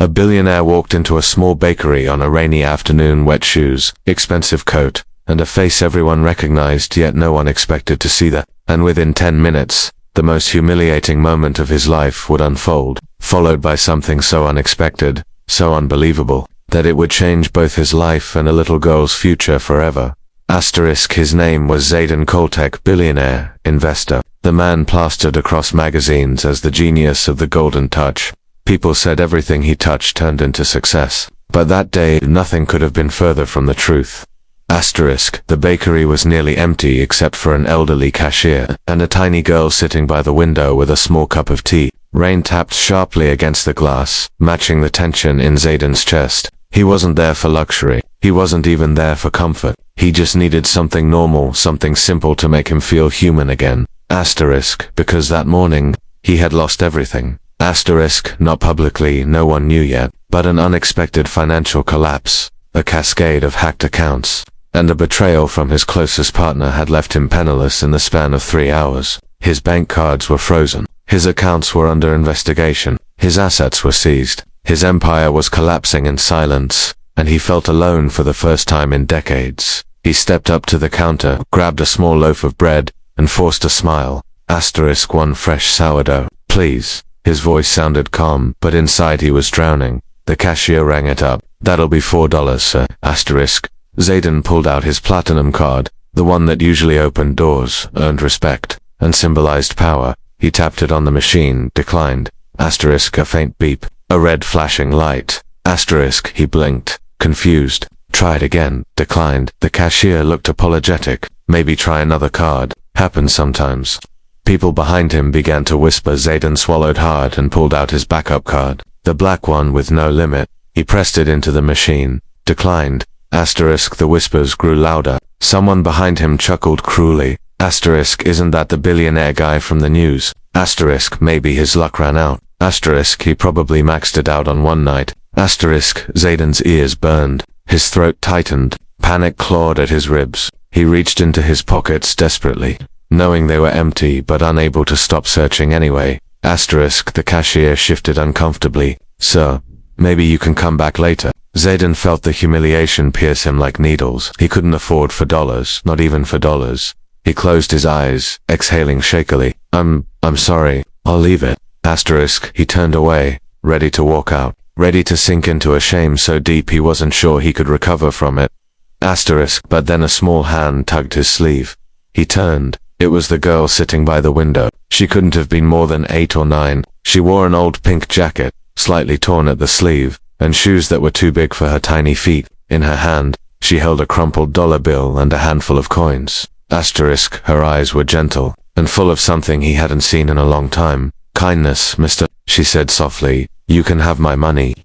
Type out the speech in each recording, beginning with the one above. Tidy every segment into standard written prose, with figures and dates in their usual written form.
A billionaire walked into a small bakery on a rainy afternoon, wet shoes, expensive coat, and a face everyone recognized yet no one expected to see that. And within 10 minutes, the most humiliating moment of his life would unfold, followed by something so unexpected, so unbelievable, that it would change both his life and a little girl's future forever. His name was Zayden Koltek, billionaire, investor, the man plastered across magazines as the genius of the golden touch. People said everything he touched turned into success, but that day nothing could have been further from the truth. The bakery was nearly empty except for an elderly cashier and a tiny girl sitting by the window with a small cup of tea. Rain tapped sharply against the glass, matching the tension in Zayden's chest. He wasn't there for luxury. He wasn't even there for comfort. He just needed something normal, something simple to make him feel human again. Because that morning, he had lost everything. Not publicly, no one knew yet, but an unexpected financial collapse, a cascade of hacked accounts, and a betrayal from his closest partner had left him penniless in the span of 3 hours. His bank cards were frozen. His accounts were under investigation. His assets were seized. His empire was collapsing in silence, and he felt alone for the first time in decades. He stepped up to the counter, grabbed a small loaf of bread, and forced a smile. One fresh sourdough, please. His voice sounded calm, but inside he was drowning. The cashier rang it up. That'll be $4, sir. Zayden pulled out his platinum card, the one that usually opened doors, earned respect, and symbolized power. He tapped it on the machine, declined. A faint beep, a red flashing light. He blinked, confused. Try it again, declined. The cashier looked apologetic. Maybe try another card. Happens sometimes. People behind him began to whisper. Zayden swallowed hard and pulled out his backup card, the black one with no limit. He pressed it into the machine. Declined. The whispers grew louder. Someone behind him chuckled cruelly. Isn't that the billionaire guy from the news? Maybe his luck ran out. He probably maxed it out on one night. Zayden's ears burned. His throat tightened. Panic clawed at his ribs. He reached into his pockets desperately, knowing they were empty but unable to stop searching anyway. The cashier shifted uncomfortably. Sir, maybe you can come back later. Zayden felt the humiliation pierce him like needles. He couldn't afford $4, not even $4. He closed his eyes, exhaling shakily. I'm sorry, I'll leave it. He turned away, ready to walk out, ready to sink into a shame so deep he wasn't sure he could recover from it. But then a small hand tugged his sleeve. He turned. It was the girl sitting by the window. She couldn't have been more than 8 or 9. She wore an old pink jacket, slightly torn at the sleeve, and shoes that were too big for her tiny feet. In her hand, she held a crumpled dollar bill and a handful of coins. Her eyes were gentle, and full of something he hadn't seen in a long time. Kindness, mister, she said softly. You can have my money.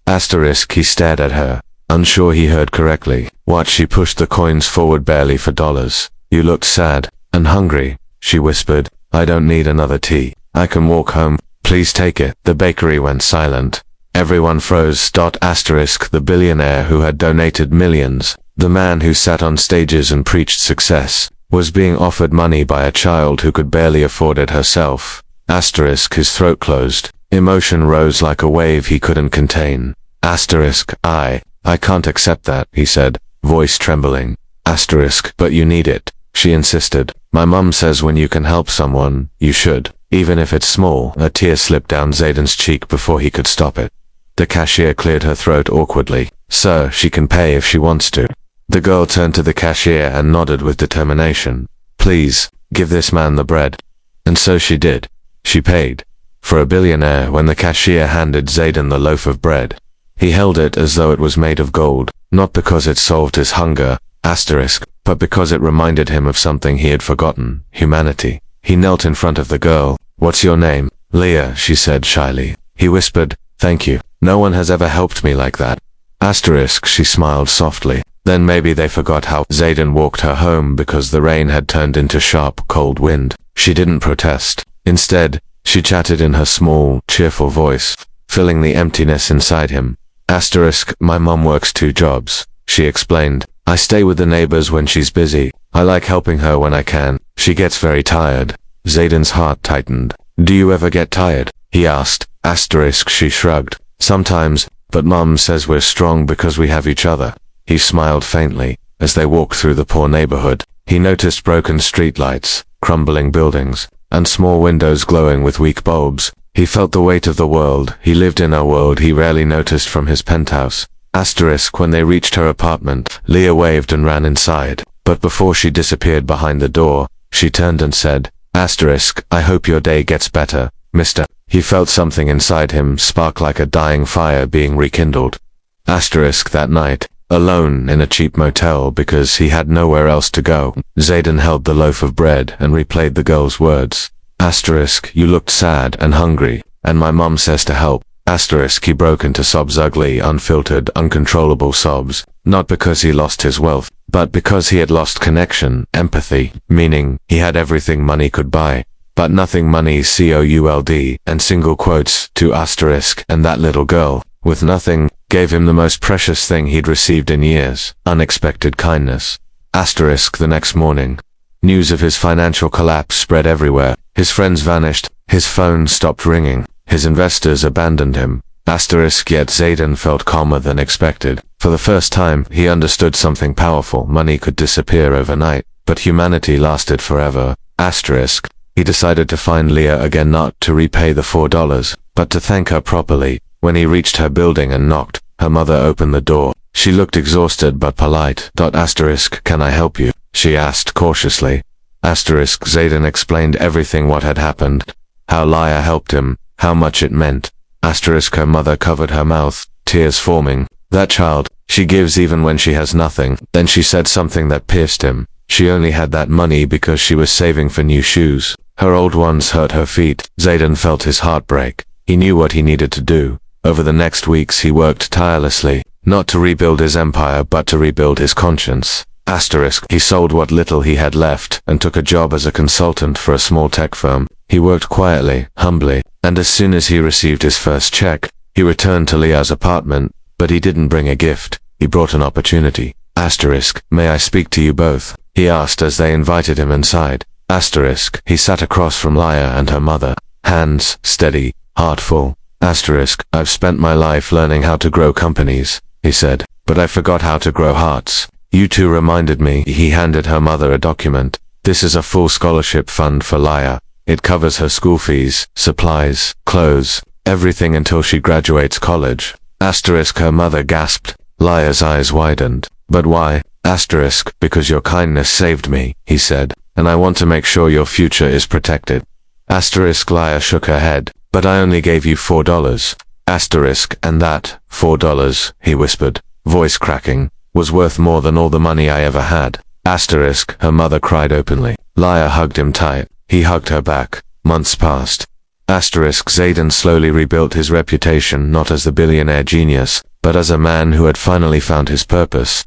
He stared at her, unsure he heard correctly. What? She pushed the coins forward barely for dollars. You looked sad and hungry, she whispered. I don't need another tea. I can walk home. Please take it. The bakery went silent. Everyone froze. The billionaire who had donated millions, the man who sat on stages and preached success, was being offered money by a child who could barely afford it herself. His throat closed. Emotion rose like a wave he couldn't contain. I can't accept that, he said, voice trembling. But you need it, she insisted. My mum says when you can help someone, you should, even if it's small. A tear slipped down Zayden's cheek before he could stop it. The cashier cleared her throat awkwardly. Sir, she can pay if she wants to. The girl turned to the cashier and nodded with determination. Please, give this man the bread. And so she did. She paid. For a billionaire, when the cashier handed Zayden the loaf of bread, he held it as though it was made of gold, not because it solved his hunger, but because it reminded him of something he had forgotten, humanity. He knelt in front of the girl. What's your name? Leah, she said shyly. He whispered, thank you. No one has ever helped me like that. She smiled softly. Then maybe they forgot how. Zayden walked her home because the rain had turned into sharp, cold wind. She didn't protest. Instead, she chatted in her small, cheerful voice, filling the emptiness inside him. My mum works 2 jobs, she explained. I stay with the neighbors when she's busy. I like helping her when I can. She gets very tired. Zayden's heart tightened. Do you ever get tired? He asked. She shrugged. Sometimes, but Mom says we're strong because we have each other. He smiled faintly. As they walked through the poor neighborhood, he noticed broken streetlights, crumbling buildings, and small windows glowing with weak bulbs. He felt the weight of the world. He lived in a world he rarely noticed from his penthouse. When they reached her apartment, Leah waved and ran inside. But before she disappeared behind the door, she turned and said, I hope your day gets better, mister. He felt something inside him spark like a dying fire being rekindled. That night, alone in a cheap motel because he had nowhere else to go, Zayden held the loaf of bread and replayed the girl's words. You looked sad and hungry, and my mom says to help. He broke into sobs, ugly, unfiltered, uncontrollable sobs, not because he lost his wealth, but because he had lost connection, empathy, meaning, he had everything money could buy, but nothing money could, and single quotes, to and that little girl, with nothing, gave him the most precious thing he'd received in years, unexpected kindness. The next morning, news of his financial collapse spread everywhere. His friends vanished, his phone stopped ringing, his investors abandoned him. Yet Zayden felt calmer than expected. For the first time, he understood something powerful. Money could disappear overnight, but humanity lasted forever. He decided to find Leah again, not to repay the $4, but to thank her properly. When he reached her building and knocked, her mother opened the door. She looked exhausted but polite. Can I help you? She asked cautiously. Zayden explained everything what had happened. How Leah helped him, how much it meant. Her mother covered her mouth, tears forming. That child, she gives even when she has nothing. Then she said something that pierced him. She only had that money because she was saving for new shoes. Her old ones hurt her feet. Zayden felt his heart break. He knew what he needed to do. Over the next weeks he worked tirelessly, not to rebuild his empire but to rebuild his conscience. He sold what little he had left and took a job as a consultant for a small tech firm. He worked quietly, humbly, and as soon as he received his first check, he returned to Leah's apartment, but he didn't bring a gift. He brought an opportunity. May I speak to you both? He asked as they invited him inside. He sat across from Leah and her mother, hands steady, heart full. I've spent my life learning how to grow companies, he said, but I forgot how to grow hearts. You two reminded me. He handed her mother a document. This is a full scholarship fund for Leah. It covers her school fees, supplies, clothes, everything until she graduates college. Her mother gasped. Leah's eyes widened. But why? Because your kindness saved me, he said, and I want to make sure your future is protected. Leah shook her head. But I only gave you $4. And that, $4, he whispered, voice cracking, was worth more than all the money I ever had. Her mother cried openly. Leah hugged him tight. He hugged her back. Months passed. Zayden slowly rebuilt his reputation not as the billionaire genius, but as a man who had finally found his purpose.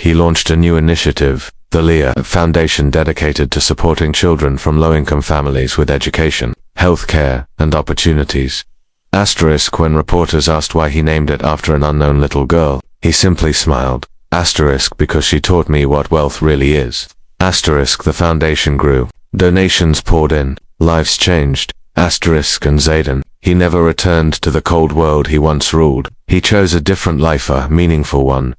He launched a new initiative, the Leah Foundation, dedicated to supporting children from low-income families with education, health care, and opportunities. When reporters asked why he named it after an unknown little girl, he simply smiled. Because she taught me what wealth really is. The foundation grew. Donations poured in. Lives changed. And Zayden, he never returned to the cold world he once ruled. He chose a different life, a meaningful one.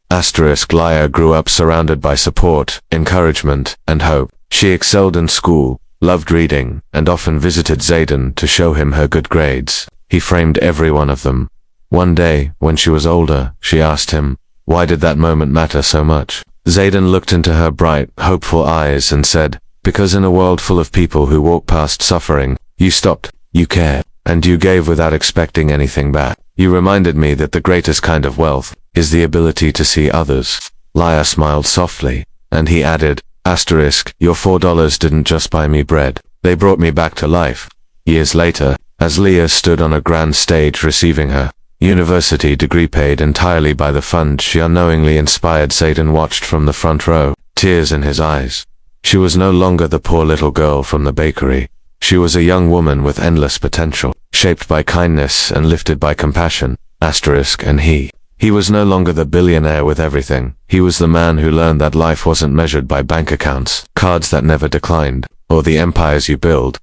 Leah grew up surrounded by support, encouragement, and hope. She excelled in school, loved reading, and often visited Zayden to show him her good grades. He framed every one of them. One day, when she was older, she asked him, why did that moment matter so much? Zayden looked into her bright, hopeful eyes and said, because in a world full of people who walk past suffering, you stopped, you cared, and you gave without expecting anything back. You reminded me that the greatest kind of wealth is the ability to see others. Leah smiled softly, and he added, your $4 didn't just buy me bread, they brought me back to life. Years later, as Leah stood on a grand stage receiving her university degree paid entirely by the fund she unknowingly inspired, Zayden watched from the front row, tears in his eyes. She was no longer the poor little girl from the bakery. She was a young woman with endless potential, shaped by kindness and lifted by compassion. And he was no longer the billionaire with everything. He was the man who learned that life wasn't measured by bank accounts, cards that never declined, or the empires you build.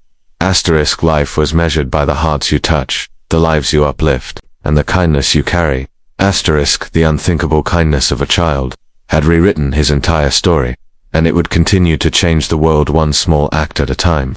Life was measured by the hearts you touch, the lives you uplift. and the kindness you carry, asterisk the unthinkable kindness of a child, had rewritten his entire story, and it would continue to change the world one small act at a time.